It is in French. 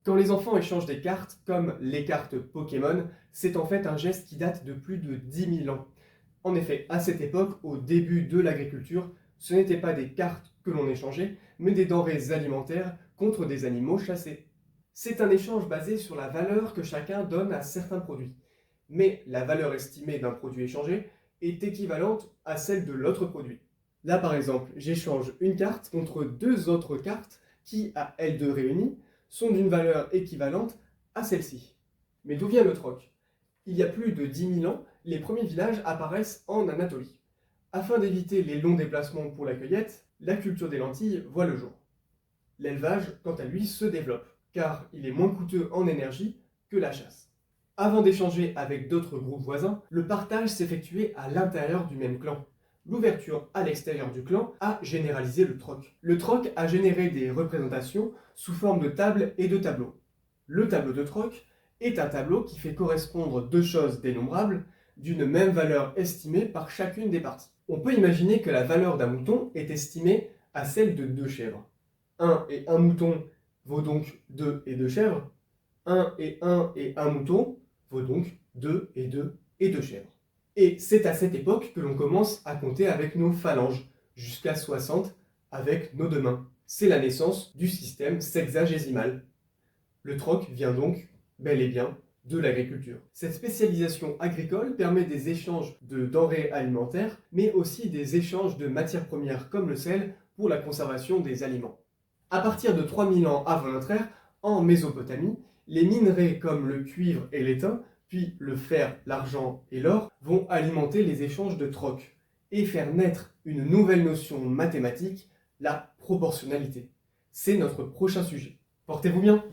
Quand les enfants échangent des cartes, comme les cartes Pokémon, c'est en fait un geste qui date de plus de 10 000 ans. En effet, à cette époque, au début de l'agriculture, ce n'étaient pas des cartes que l'on échangeait, mais des denrées alimentaires contre des animaux chassés. C'est un échange basé sur la valeur que chacun donne à certains produits. Mais la valeur estimée d'un produit échangé est équivalente à celle de l'autre produit. Là, par exemple, j'échange une carte contre deux autres cartes qui, à elles deux réunies, sont d'une valeur équivalente à celle-ci. Mais d'où vient le troc? Il y a plus de 10 000 ans, les premiers villages apparaissent en Anatolie. Afin d'éviter les longs déplacements pour la cueillette, la culture des lentilles voit le jour. L'élevage, quant à lui, se développe, car il est moins coûteux en énergie que la chasse. Avant d'échanger avec d'autres groupes voisins, le partage s'effectuait à l'intérieur du même clan. L'ouverture à l'extérieur du clan a généralisé le troc. Le troc a généré des représentations sous forme de tables et de tableaux. Le tableau de troc est un tableau qui fait correspondre deux choses dénombrables d'une même valeur estimée par chacune des parties. On peut imaginer que la valeur d'un mouton est estimée à celle de deux chèvres. 1 et 1 mouton vaut donc 2 et 2 chèvres. 1 et 1 et 1 mouton vaut donc 2 et 2 et 2 chèvres. Et c'est à cette époque que l'on commence à compter avec nos phalanges, jusqu'à 60 avec nos deux mains. C'est la naissance du système sexagésimal. Le troc vient donc, bel et bien, de l'agriculture. Cette spécialisation agricole permet des échanges de denrées alimentaires, mais aussi des échanges de matières premières comme le sel pour la conservation des aliments. À partir de 3000 ans avant notre ère, en Mésopotamie, les minerais comme le cuivre et l'étain, puis le fer, l'argent et l'or, vont alimenter les échanges de troc et faire naître une nouvelle notion mathématique, la proportionnalité. C'est notre prochain sujet. Portez-vous bien!